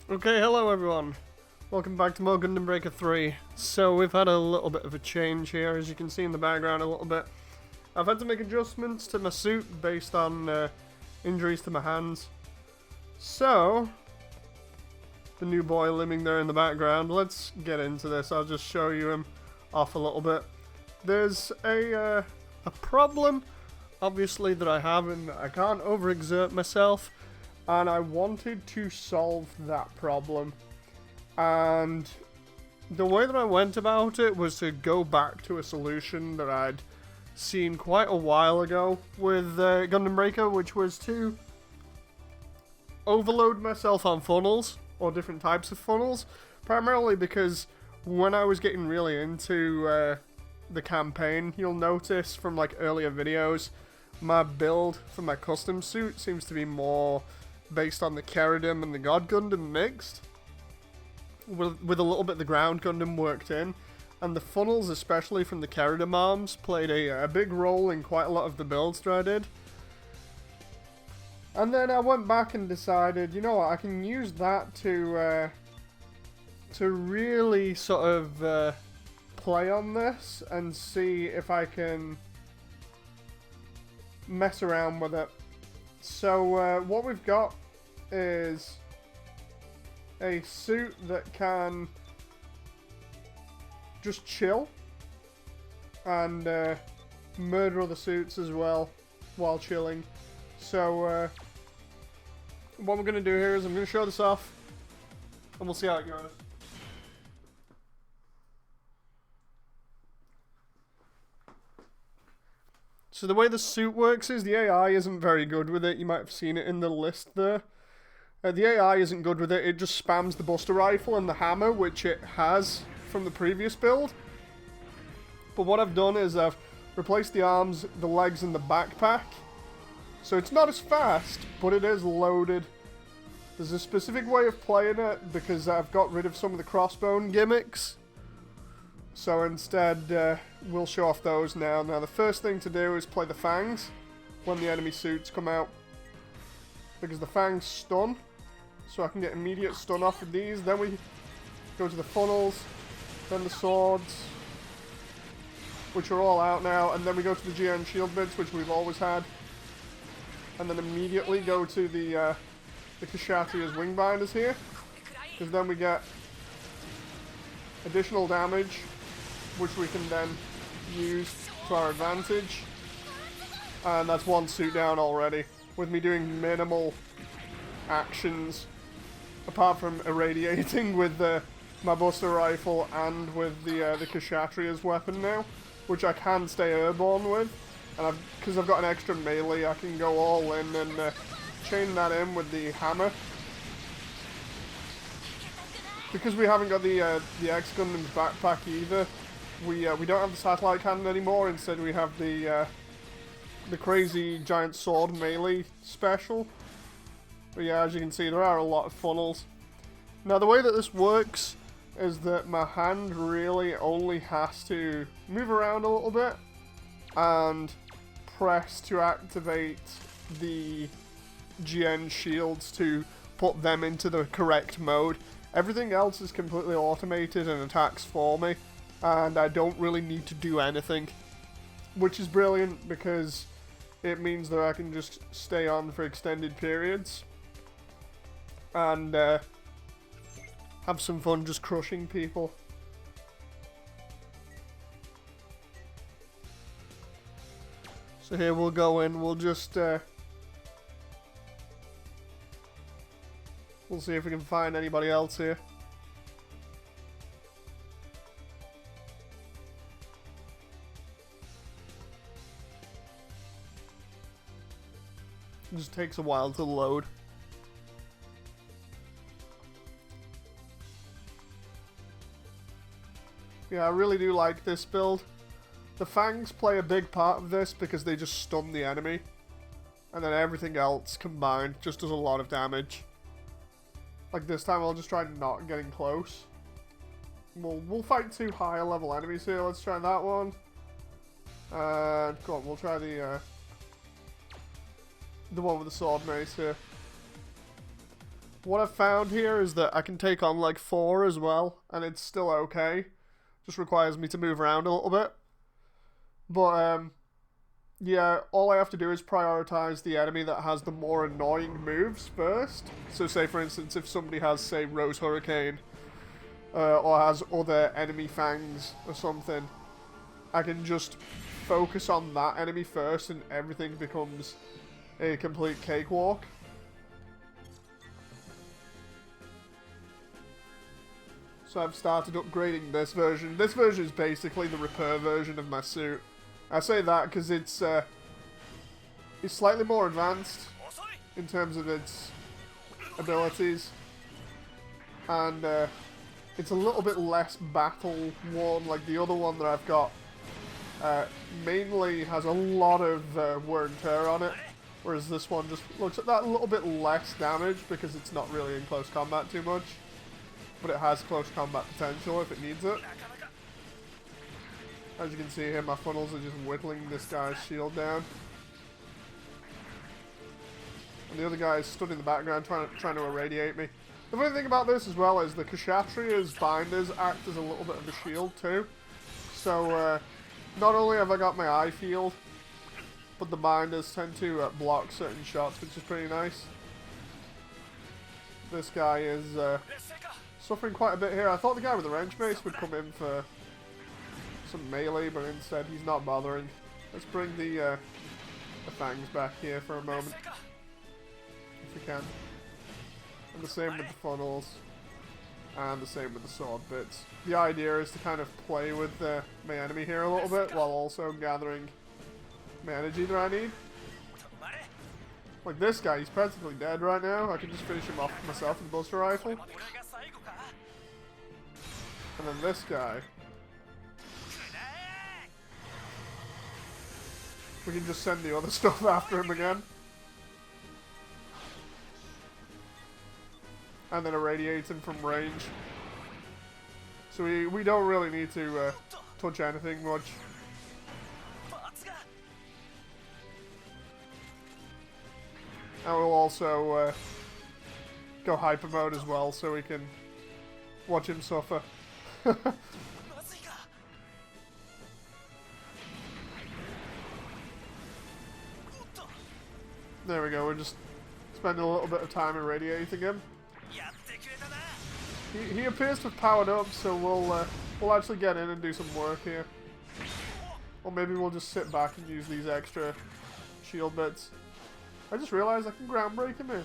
Okay, hello everyone. Welcome back to more Gundam Breaker 3. So we've had a little bit of a change here, as you can see in the background a little bit. I've had to make adjustments to my suit based on injuries to my hands. So, the new boy living there in the background, let's get into this. I'll just show you him off a little bit. There's a problem, obviously, that I have, and I can't overexert myself. And I wanted to solve that problem. And the way that I went about it was to go back to a solution that I'd seen quite a while ago with Gundam Breaker, which was to overload myself on funnels, or different types of funnels. Primarily because when I was getting really into the campaign, you'll notice from like earlier videos, my build for my custom suit seems to be more based on the Keridam and the God Gundam mixed, with a little bit of the ground Gundam worked in, and the funnels, especially from the Keridam arms, played a big role in quite a lot of the builds that I did. And then I went back and decided, you know what, I can use that to really sort of play on this and see if I can mess around with it. So what we've got is a suit that can just chill and murder other suits as well while chilling. So what we're going to do here is I'm going to show this off and we'll see how it goes. So the way the suit works is the AI isn't very good with it. You might have seen it in the list there. The AI isn't good with it. It just spams the Buster Rifle and the hammer, which it has from the previous build. But what I've done is I've replaced the arms, the legs, and the backpack. So it's not as fast, but it is loaded. There's a specific way of playing it because I've got rid of some of the Crossbone gimmicks. So instead, we'll show off those now. Now, the first thing to do is play the fangs when the enemy suits come out, because the fangs stun, so I can get immediate stun off of these. Then we go to the funnels, then the swords, which are all out now, and then we go to the GN shield bits, which we've always had, and then immediately go to the Kshatriya's wing binders here, because then we get additional damage, which we can then use to our advantage. And that's one suit down already, with me doing minimal actions, apart from irradiating with my Buster Rifle and with the Kshatriya's weapon now, which I can stay airborne with. And because I've got an extra melee, I can go all in and chain that in with the hammer. Because we haven't got the X Gundam's backpack either, we don't have the satellite cannon anymore. Instead, we have the crazy giant sword melee special. But yeah, as you can see, there are a lot of funnels. Now, the way that this works is that my hand really only has to move around a little bit and press to activate the GN shields to put them into the correct mode. Everything else is completely automated and attacks for me, and I don't really need to do anything, which is brilliant because it means that I can just stay on for extended periods and have some fun just crushing people. So here we'll go in, we'll just we'll see if we can find anybody else here. It just takes a while to load. Yeah, I really do like this build. The fangs play a big part of this because they just stun the enemy. And then everything else combined just does a lot of damage. Like this time I'll just try not getting close. We'll fight two higher level enemies here. Let's try that one. Come on, we'll try the one with the sword mace here. what I've found here is that I can take on like 4 as well, and it's still okay. Just requires me to move around a little bit. But, yeah, all I have to do is prioritize the enemy that has the more annoying moves first. So say, for instance, if somebody has, say, Rose Hurricane, or has other enemy fangs or something, I can just focus on that enemy first and everything becomes a complete cakewalk. So I've started upgrading this version. This version is basically the repair version of my suit. I say that because it's slightly more advanced in terms of its abilities, and it's a little bit less battle worn. Like the other one that I've got mainly has a lot of wear and tear on it, whereas this one just looks at that little bit less damage because it's not really in close combat too much, but it has close combat potential if it needs it. As you can see here, my funnels are just whittling this guy's shield down. And the other guy is stood in the background trying to irradiate me. The funny thing about this as well is the Kshatriya's binders act as a little bit of a shield too. So not only have I got my eye field, but the binders tend to block certain shots, which is pretty nice. This guy is suffering quite a bit here. I thought the guy with the wrench mace would come in for some melee, but instead he's not bothering. Let's bring the fangs back here for a moment, if we can. And the same with the funnels, and the same with the sword bits. The idea is to kind of play with my enemy here a little bit, while also gathering my energy that I need. Like this guy, he's practically dead right now. I can just finish him off myself with the Buster Rifle. And then this guy, we can just send the other stuff after him again. And then irradiate him from range. So we don't really need to touch anything much. And we'll also go hyper mode as well, so we can watch him suffer. There we go, we're just spending a little bit of time irradiating him. He appears to have powered up, so we'll actually get in and do some work here. Or maybe we'll just sit back and use these extra shield bits. I just realized I can ground break him here.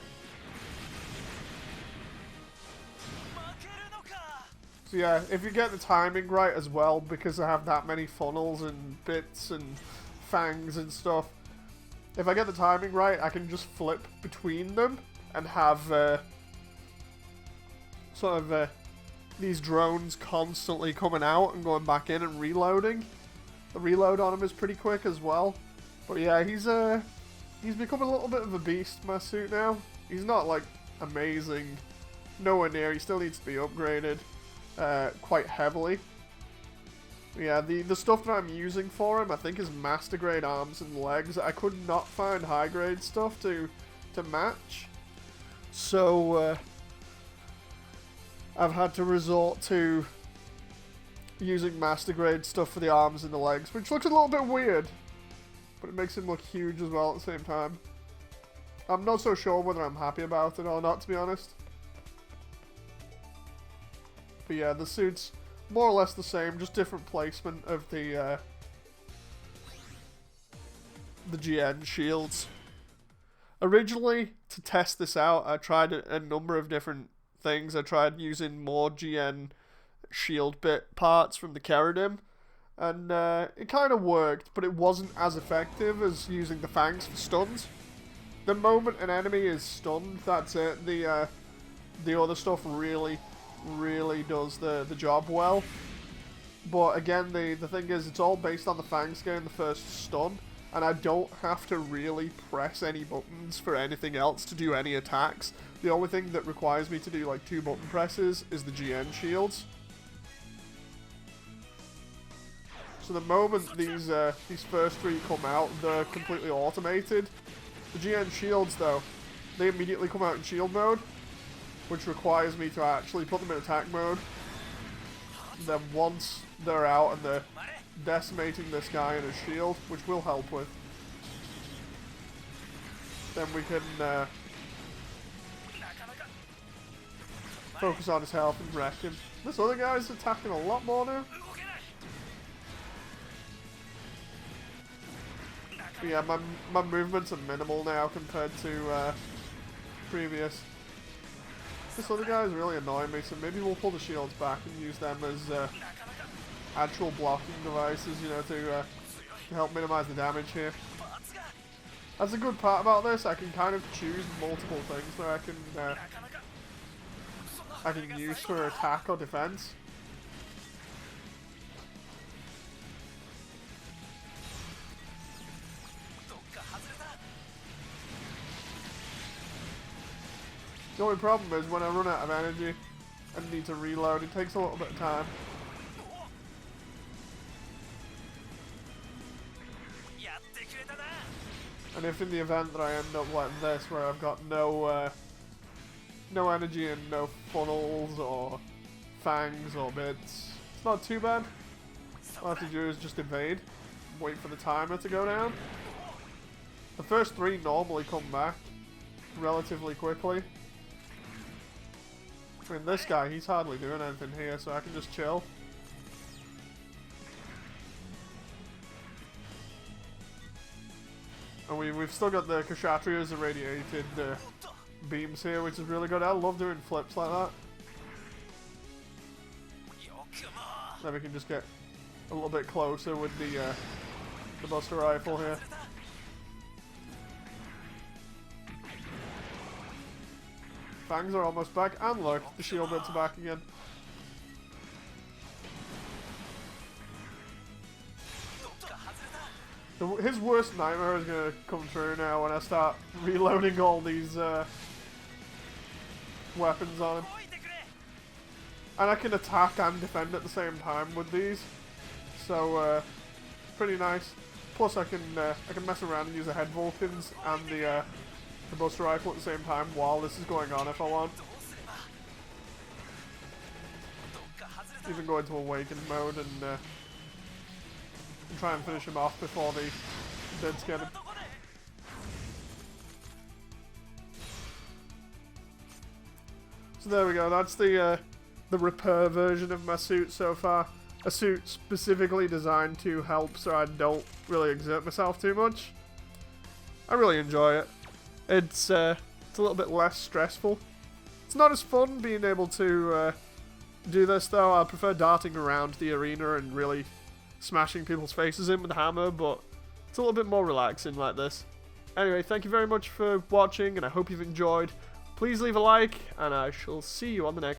So yeah, if you get the timing right as well, because I have that many funnels and bits and fangs and stuff, if I get the timing right, I can just flip between them and have these drones constantly coming out and going back in and reloading. The reload on him is pretty quick as well. But yeah, he's become a little bit of a beast, my suit now. He's not like amazing, nowhere near. He still needs to be upgraded quite heavily. Yeah, the stuff that I'm using for him, I think, is master grade arms and legs. I could not find high grade stuff to match, so I've had to resort to using master grade stuff for the arms and the legs, which looks a little bit weird, but it makes him look huge as well at the same time. I'm not so sure whether I'm happy about it or not, to be honest. But yeah, the suit's more or less the same, just different placement of the GN shields. Originally, to test this out, I tried a number of different things. I tried using more GN shield bit parts from the Keradim, and it kind of worked, but it wasn't as effective as using the fangs for stuns. The moment an enemy is stunned, that's it. The other stuff really does the job well. But again, the thing is, it's all based on the fangs getting the first stun, and I don't have to really press any buttons for anything else to do any attacks. The only thing that requires me to do like 2 button presses is the GN shields. So the moment these first 3 come out, they're completely automated. The GN shields, though, they immediately come out in shield mode. which requires me to actually put them in attack mode. Then once they're out and they're decimating this guy in his shield, which will help with, then we can focus on his health and wreck him. This other guy's attacking a lot more now. But yeah, my movements are minimal now compared to previous. This other guy is really annoying me, so maybe we'll pull the shields back and use them as actual blocking devices, you know, to help minimize the damage here. That's a good part about this. I can kind of choose multiple things that I can use for attack or defense. The only problem is when I run out of energy and need to reload, it takes a little bit of time. And if in the event that I end up like this, where I've got no energy and no funnels or fangs or bits, it's not too bad. All I have to do is just evade, wait for the timer to go down. The first 3 normally come back relatively quickly. I mean, this guy, he's hardly doing anything here, so I can just chill. And we've still got the Kshatriya's irradiated beams here, which is really good. I love doing flips like that. Then we can just get a little bit closer with the Buster Rifle here. Fangs are almost back, and look, the shield bits are back again. His worst nightmare is going to come true now when I start reloading all these weapons on him. And I can attack and defend at the same time with these, so pretty nice. Plus I can mess around and use the head Vulcans and the Buster Rifle at the same time while this is going on if I want. Even go into Awakened mode and try and finish him off before the Deads get him. So there we go, that's the repair version of my suit so far. A suit specifically designed to help so I don't really exert myself too much. I really enjoy it. It's a little bit less stressful. It's not as fun being able to do this though. I prefer darting around the arena and really smashing people's faces in with the hammer, but it's a little bit more relaxing like this. Anyway, thank you very much for watching, and I hope you've enjoyed. Please leave a like, and I shall see you on the next